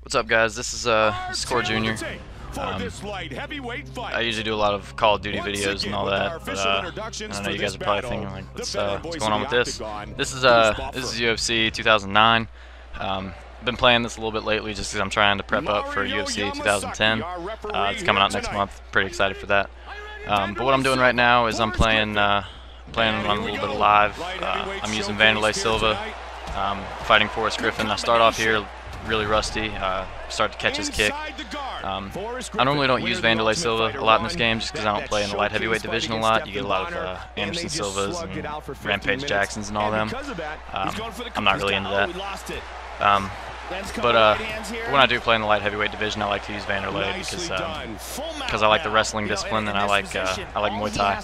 What's up, guys? This is Score Junior. I usually do a lot of Call of Duty videos and all that, but I don't know. You guys are probably thinking like, what's going on with this? This is UFC 2009. Been playing this a little bit lately just because I'm trying to prep up for UFC 2010. It's coming out next month. Pretty excited for that. But what I'm doing right now is I'm playing on a little bit of live. I'm using Wanderlei Silva, fighting Forrest Griffin. I start off here really rusty, start to catch his kick. I normally don't use Wanderlei Silva a lot in this game just because I don't play in the light heavyweight division a lot. You get a lot of Anderson Silvas and Rampage Jacksons and all them. I'm not really into that. But when I do play in the light heavyweight division, I like to use Wanderlei because I like the wrestling discipline and I like Muay Thai.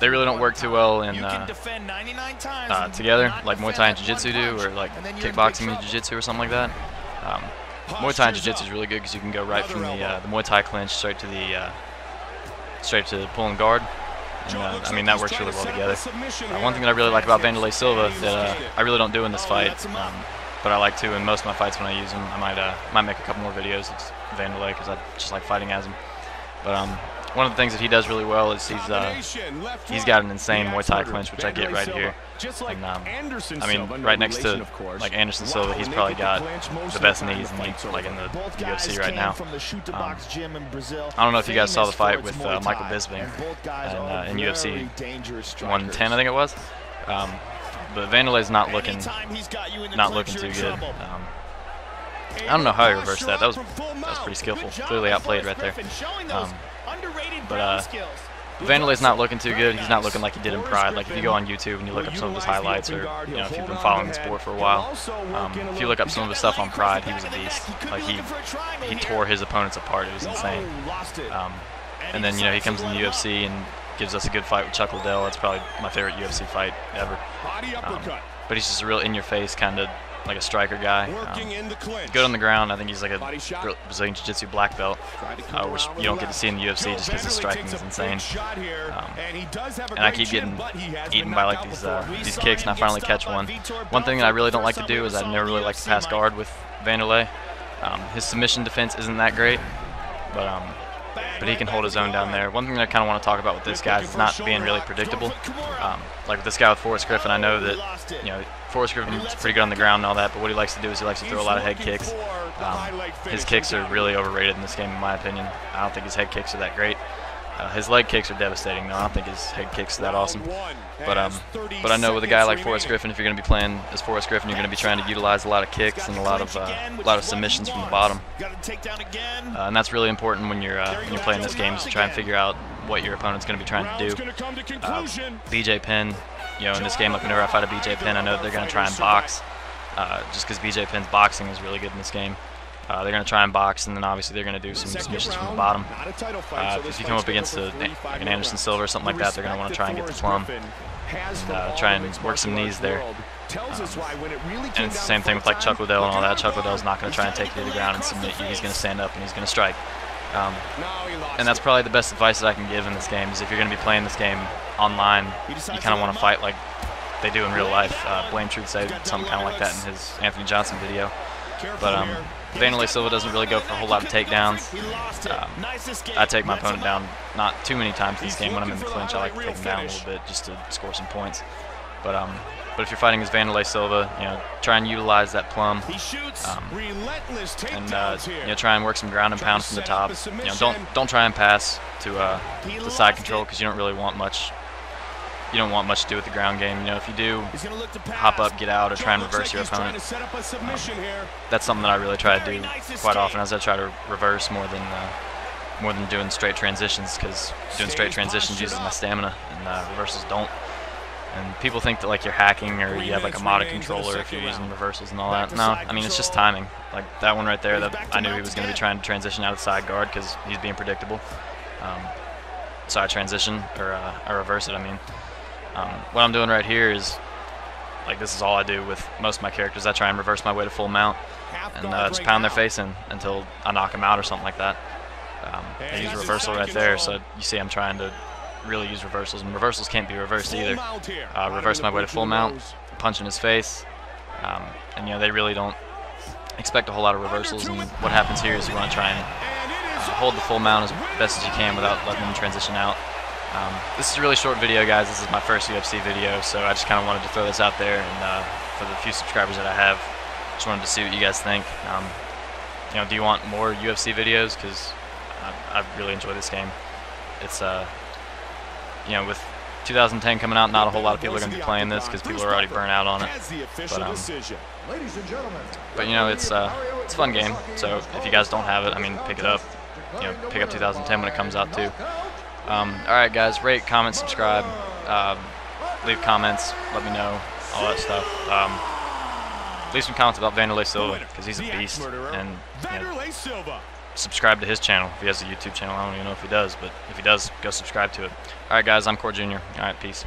They really don't work too well in together, like Muay Thai and Jiu-Jitsu do, or like kickboxing and Jiu-Jitsu or something like that. Muay Thai and Jiu-Jitsu is really good because you can go right from the Muay Thai clinch straight to the pull and guard. And, I mean, that works really well together. One thing that I really like about Wanderlei Silva that I really don't do in this fight, but I like to in most of my fights when I use him. I might make a couple more videos of Wanderlei because I just like fighting as him. But one of the things that he does really well is he's got an insane Muay Thai clinch, which I get right here. And, I mean, right next to like Anderson Silva, he's probably got the best knees in the UFC right now. I don't know if you guys saw the fight with Michael Bisping in UFC 110, I think it was. But Wanderlei's not looking too good. I don't know how he reversed that. That was pretty skillful. Clearly outplayed right there. But Wanderlei's not looking too good. He's not looking like he did in Pride. Like if you go on YouTube and you look up some of his highlights, or if you've been following the sport for a while, if you look up some of his stuff on Pride, he was a beast. Like he tore his opponents apart. It was insane. And then he comes in the UFC and gives us a good fight with Chuck Liddell. That's probably my favorite UFC fight ever. But he's just a real in-your-face kind of like a striker guy. Good on the ground. I think he's like a Brazilian Jiu-Jitsu black belt, which you don't get to see in the UFC just because his striking is insane. And I keep getting eaten by like these kicks, and I finally catch one. One thing that I really don't like to do is I never really like to pass guard with Wanderlei. His submission defense isn't that great, but he can hold his own down there. One thing that I kind of want to talk about with this guy is not being really predictable. Like with this guy with Forrest Griffin, I know that Forrest Griffin is pretty good on the ground and all that, but what he likes to do is he likes to throw a lot of head kicks. His kicks are really overrated in this game, in my opinion. I don't think his head kicks are that great. His leg kicks are devastating, though. I don't think his head kicks are that awesome. But I know with a guy like Forrest Griffin, if you're going to be playing as Forrest Griffin, you're going to be trying to utilize a lot of kicks and a lot of submissions from the bottom. And that's really important when you're playing this game, is to try and figure out what your opponent's going to be trying to do. BJ Penn, in this game, like whenever I fight a BJ Penn, I know that they're going to try and box, just because BJ Penn's boxing is really good in this game. They're going to try and box, and then obviously they're going to do some submissions from the bottom. If you come up against like an Anderson Silva or something like that, they're going to want to try and get the plum and try and work some knees there. And it's the same thing with like Chuck Liddell and all that. Chuck Liddell's not going to try and take you to the ground and submit you. He's going to stand up and he's going to strike. And that's probably the best advice that I can give in this game, is if you're going to be playing this game online, you kind of want to fight like they do in real life. Blame Truth said something kind of like that in his Anthony Johnson video. But Wanderlei Silva doesn't really go for a whole lot of takedowns. I take my opponent down not too many times in this game. When I'm in the clinch, I like to take him down a little bit just to score some points. But if you're fighting as Wanderlei Silva, try and utilize that plum, and try and work some ground and pound from the top. Don't try and pass to the side control, because you don't really want much. You don't want much to do with the ground game. If you do hop up, get out, or try and reverse your opponent, that's something that I really try to do quite often, as I try to reverse more than doing straight transitions, because doing straight transitions uses my stamina, and reversals don't. And people think that like you're hacking or you have like a modded controller if you're using reversals and all that. No, I mean, it's just timing. Like that one right there, that I knew he was going to be trying to transition out of side guard because he's being predictable. So I transition, or I reverse it, I mean. What I'm doing right here is, like, this is all I do with most of my characters. I try and reverse my way to full mount and just pound their face in until I knock them out or something like that. I use a reversal right there, so you see I'm trying to really use reversals, and reversals can't be reversed either. Reverse my way to full mount, punch in his face, and they really don't expect a whole lot of reversals, and what happens here is you want to try and hold the full mount as best as you can without letting them transition out. This is a really short video, guys. This is my first UFC video, so I just kind of wanted to throw this out there, and for the few subscribers that I have, just wanted to see what you guys think. You know, do you want more UFC videos? Because I really enjoy this game. It's you know, with 2010 coming out, not a whole lot of people are going to be playing this because people are already burnt out on it. But you know, it's a fun game. So if you guys don't have it, I mean, pick it up. You know, pick up 2010 when it comes out too. All right, guys, rate, comment, subscribe, leave comments, let me know, all that stuff. Leave some comments about Wanderlei Silva because he's a beast, and you know, subscribe to his channel if he has a YouTube channel. I don't even know if he does, but if he does, go subscribe to it. All right, guys, I'm Core Jr. All right, peace.